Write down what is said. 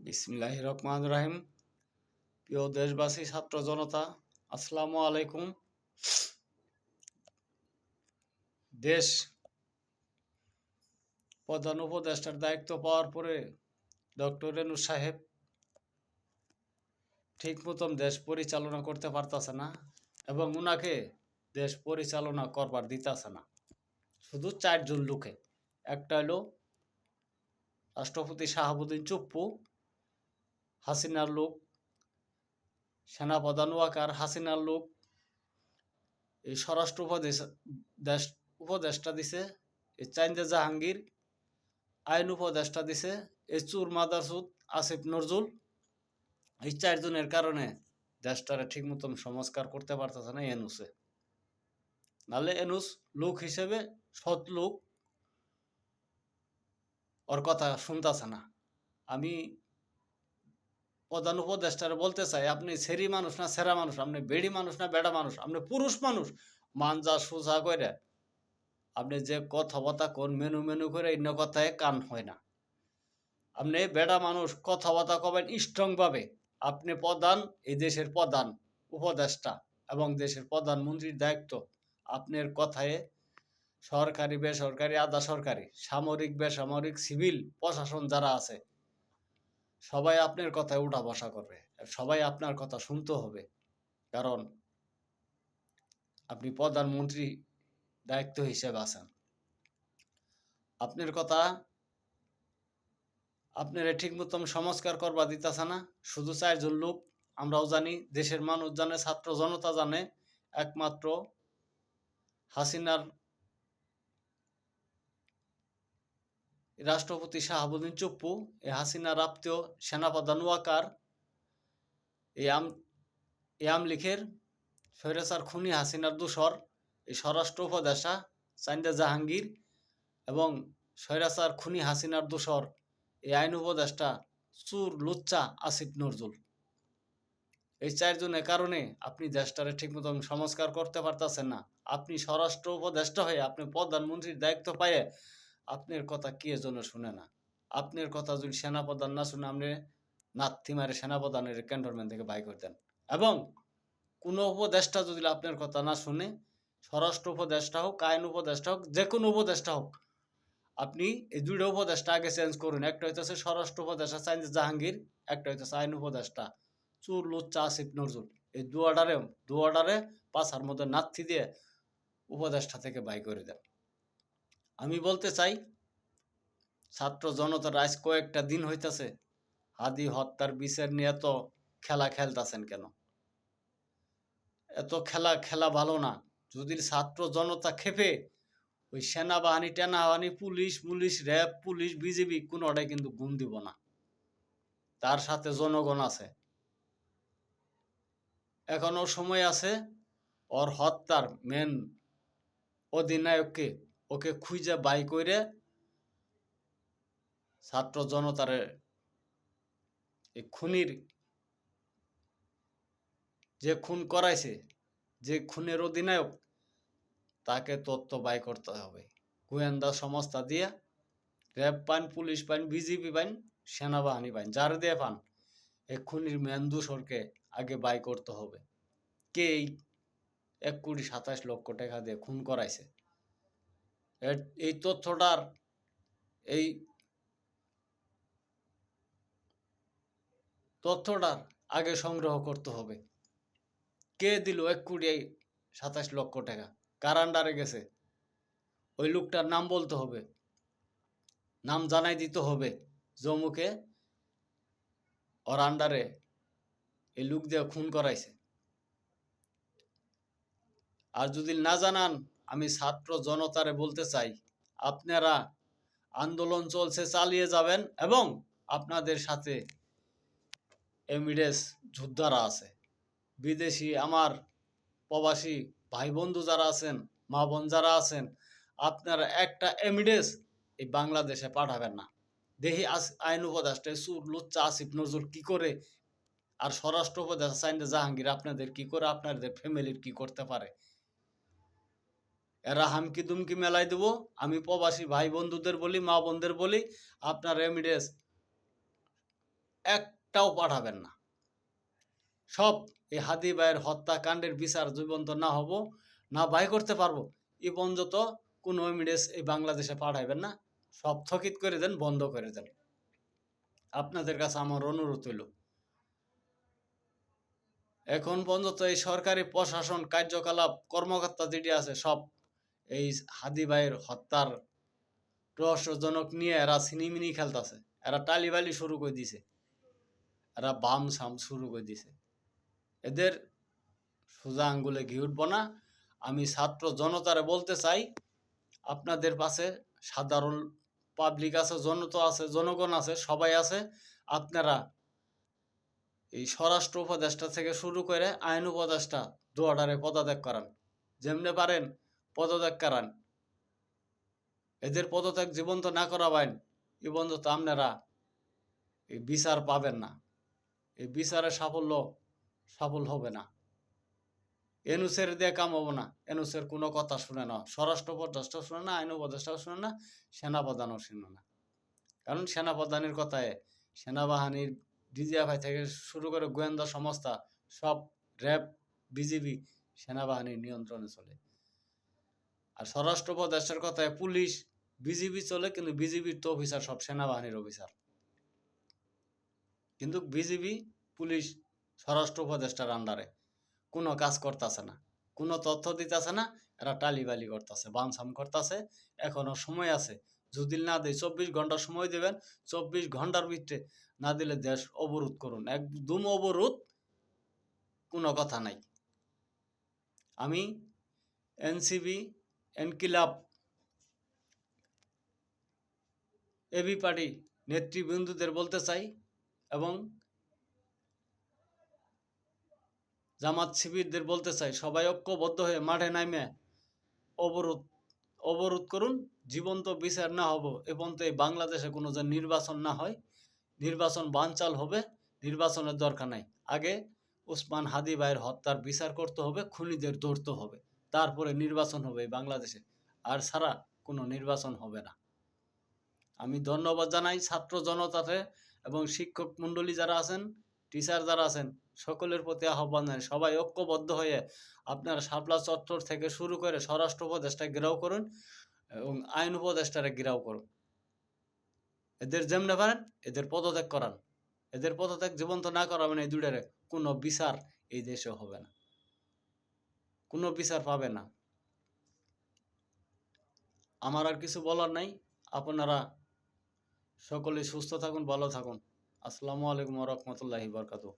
বিসমিল্লাহির রহমানির রহিম। প্রিয় দেশবাসী, ছাত্র জনতা, আসসালামু আলাইকুম। দেশ প্রধান উপদেষ্টার দায়িত্ব পাওয়ার পরে ডক্টর ইউনূস সাহেব ঠিক মতন দেশ পরিচালনা করতে পারতেছে না এবং উনাকে দেশ পরিচালনা করবার দিতেছে না। শুধু চারজন লোকে, একটা হলো রাষ্ট্রপতি শাহাবুদ্দিন চুপ্পু, হাসিনার লোক, সেনাপ্রধান ওয়াকার, হাসিনার লোক, এই স্বরাষ্ট্র উপদেষ্টা দিছে এই চাইন্দে জাহাঙ্গীর, আইন উপদেষ্টা দিছে এই চুর মাদারসুদ আসিফ নজরুল। এই চারজনের কারণে দেশটারে ঠিক মতন সংস্কার করতে পারতেছে না এনুসে। নাহলে এনুস লোক হিসেবে সৎ লোক, ওর কথা শুনতেছে না। আমি প্রধান উপদেষ্টারে বলতে চাই, আপনি সেরি মানুষ না সেরা মানুষ, আপনি বেড়ি মানুষ না বেড়া মানুষ, আপনি পুরুষ মানুষ, মানজা সোজা করে আপনি যে কথাবার্তা কোন মেনু মেনু করে অন্য কথায় কান হয় না। আপনি বেড়া মানুষ, কথাবার্তা কবেন স্ট্রং ভাবে। আপনি প্রধান, এই দেশের প্রধান উপদেষ্টা এবং দেশের প্রধানমন্ত্রীর দায়িত্ব। আপনার কথায় সরকারি বেসরকারি আধা সরকারি সামরিক বেসামরিক সিভিল প্রশাসন যারা আছে সবাই আপনার কথায় উঠা বসা করবে, সবাই আপনার কথা শুনতে হবে। কারণ আপনি প্রধানমন্ত্রী দায়িত্ব হিসেবে আছেন। আপনার কথা আপনারা ঠিক মতন সংস্কার করবা দিতেছে না। শুধু চারজন লোক, আমরাও জানি, দেশের মানুষ জানে, ছাত্র জনতা জানে, একমাত্র হাসিনার রাষ্ট্রপতি শাহাবুদ্দিন চুপ্পু, এই হাসিনার আত্মীয় সেনাপ্রধান ওয়াকার, এই আমলিখের স্বৈরাচার খুনি হাসিনার দূষর এই স্বরাষ্ট্র উপদেষ্টা চাইন্দা জাহাঙ্গীর এবং স্বৈরাচার খুনি হাসিনার দূষর এই আইন উপদেষ্টা চুর লুচ্চা আসিফ নজরুল। এই চারজনের কারণে আপনি দেশটারে ঠিক মতন সংস্কার করতে পারতেছেন না। আপনি স্বরাষ্ট্র উপদেষ্টা হয়ে, আপনি প্রধানমন্ত্রীর দায়িত্ব পাইয়ে আপনার কথা কে যেন শুনে না। আপনার কথা যদি সেনাপ্রধান না শুনে, আপনি নাত্থি মারে সেনাপ্রধানের ক্যান্টনমেন্ট থেকে বাই করে দেন। এবং কোনো উপদেষ্টা যদি আপনার কথা না শুনে, স্বরাষ্ট্র উপদেষ্টা হোক, আইন উপদেষ্টা হোক, যে কোনো উপদেষ্টা হোক, আপনি এই দুইটা উপদেষ্টা আগে চেঞ্জ করুন। একটা হইতেছে স্বরাষ্ট্র উপদেষ্টা চাইন্দা জাহাঙ্গীর, একটা হইতেছে আইন উপদেষ্টা চুর লুচ্চা আসিফ নজরুল। এই দু অর্ডারে পাছার মধ্যে নাথি দিয়ে উপদেষ্টা থেকে বাই করে দেন। আমি বলতে চাই, ছাত্র জনতার আজ কয়েকটা দিন হইতেছে হাদি হত্যার বিচার নিয়ে এত খেলা খেলতেছেন কেন? এত খেলা ভালো না। যদি ছাত্র জনতা খেপে, ওই সেনাবাহিনী টেনাবাহিনী পুলিশ র্যাব পুলিশ বিজিবি কোনোটাই কিন্তু গুণ দিব না। তার সাথে জনগণ আছে, এখনো সময় আছে। ওর হত্যার মেন অধিনায়ককে ওকে খুঁজে বাই করে ছাত্র জনতারে এই খুনির যে খুন করাইছে, যে খুনের অধিনায়ক, তাকে তথ্য বাই করতে হবে। গোয়েন্দা সংস্থা দিয়ে র্যাব পান, পুলিশ পান, বিজিবি পান, সেনাবাহিনী পান, যার দিয়ে পান, এই খুনির মেন দূষরকে আগে বাই করতে হবে। কে 1,27,00,000 টাকা দিয়ে খুন করাইছে, এই তথ্যটার এই তথ্যটার আগে সংগ্রহ করতে হবে। কে দিল 1,27,00,000 টাকা, কার আন্ডারে গেছে, ওই লোকটার নাম বলতে হবে, নাম জানাই দিতে হবে, জমুকে ওর আন্ডারে এই লোক দিয়ে খুন করাইছে। আর যদি না জানান, আমি ছাত্র জনতারে বলতে চাই, আপনারা আন্দোলন চলছে, চালিয়ে যাবেন এবং আপনাদের সাথে এমিডেস যোদ্ধারা আছে, বিদেশি আমার প্রবাসী ভাই বন্ধু যারা আছেন, মা বোন যারা আছেন, আপনারা একটা এমিডেস এই বাংলাদেশে পাঠাবেন না। দেখি আইন উপদেষ্টা চুর লুচ্চা আসিফ নজরুল কি করে, আর স্বরাষ্ট্র উপদেষ্টা চাইন্দা জাহাঙ্গীর আপনাদের কি করে, আপনাদের ফ্যামিলির কি করতে পারে। এরা হামকি দুমকি মেলাই দেবো। আমি প্রবাসী ভাই বন্ধুদের বলি, মা বোনদের বলি, আপনার এমিডেস একটাও পাঠাবেন না। সব এই হাদি ভাইয়ের হত্যাকাণ্ডের বিচার জীবন্ত না বাই করতে পারবো এই পর্যন্ত কোনো এভিডেন্স এই বাংলাদেশে পাঠাইবেন না। সব স্থগিত করে দেন, বন্ধ করে দেন। আপনাদের কাছে আমার অনুরোধ হইল, এখন পর্যন্ত এই সরকারি প্রশাসন কার্যকলাপ কর্মকর্তা যেটি আছে সব এই হাদি ভাইয়ের হত্যার রহস্যজনক নিয়ে এরা সিনিমিনি খেলতেছে, এরা টালিবালি শুরু করে দিছে, এরা বাম সাম শুরু করে দিছে। এদের সোজা আঙ্গুলে ঘি উঠব না। আমি ছাত্র জনতারে বলতে চাই, আপনাদের পাশে সাধারণ পাবলিক আছে, জনতা আছে, জনগণ আছে, সবাই আছে। আপনারা এই স্বরাষ্ট্র উপদেষ্টা থেকে শুরু করে আইন উপদেষ্টা দুয়ারে পদত্যাগ করান, যেমনে পারেন পদত্যাগ করান। এদের পদত্যাগ জীবন্ত না করাবেন এ পর্যন্ত আপনারা এই বিচার পাবেন না, এই বিচারে সফল হবে না। এনুসের দিয়ে কাম হবো না, এনুসের কোনো কথা শুনে না, স্বরাষ্ট্র উপদেষ্টা শুনে না, আইন উপদেষ্টাও শুনে না, সেনাপ্রধানও শুনে না। কারণ সেনাপ্রধানের কথায় সেনাবাহিনীর ডিজিএফআই থেকে শুরু করে গোয়েন্দা সংস্থা সব র্যাব, বিজিবি সেনাবাহিনীর নিয়ন্ত্রণে চলে। আর স্বরাষ্ট্র উপদেষ্টার কথায় পুলিশ, বিজিবি চলে, কিন্তু বিজিবির তো অফিসার সব সেনাবাহিনীর অফিসার। কিন্তু বিজিবি, পুলিশ স্বরাষ্ট্র উপদেষ্টার আন্ডারে কোনো কাজ করতেছে না, কোনো তথ্য দিতেছে না। এরা টালিবালি করতেছে, বামসাম করতেছে। এখনো সময় আছে, যদি না দেয় 24 ঘন্টা সময় দেবেন। 24 ঘন্টার ভিতরে না দিলে দেশ অবরোধ করুন, একদম অবরোধ, কোনো কথা নাই। আমি এনসিবি, এনকিলাব, এবি পার্টি নেতৃবৃন্দদের বলতে চাই এবং জামাত শিবিরদের বলতে চাই, সবাই ঐক্যবদ্ধ হয়ে মাঠে নামে অবরোধ করুন। জীবন্ত বিচার না হবো এ পর্যন্ত এই বাংলাদেশে কোনো যে নির্বাচন না হয়, নির্বাচন বানচাল হবে, নির্বাচনের দরকার নাই। আগে ওসমান হাদি ভাইয়ের হত্যার বিচার করতে হবে, খুনিদের ধরতে হবে, তারপরে নির্বাচন হবে বাংলাদেশে। আর ছাড়া কোনো নির্বাচন হবে না। আমি ধন্যবাদ জানাই ছাত্র জনতাকে এবং শিক্ষক মণ্ডলী যারা আছেন, টিচার যারা আছেন, সকলের প্রতি আহ্বান জানাই, সবাই ঐক্যবদ্ধ হয়ে আপনারা শাপলা চত্বর থেকে শুরু করে স্বরাষ্ট্র উপদেষ্টা ঘেরাও করুন এবং আইন উপদেষ্টারে ঘেরাও করুন। এদের যেমনে পারেন এদের পদত্যাগ করান। এদের পদত্যাগ জীবন্ত না করাবেন এই দুটারে, কোনো বিচার এই দেশে হবে না, কোনো বিচার পাবে না। আমার আর কিছু বলার নাই। আপনারা সকলেই সুস্থ থাকুন, ভালো থাকুন। আসসালামু আলাইকুম ওয়া রাহমাতুল্লাহি ওয়া বারাকাতুহু।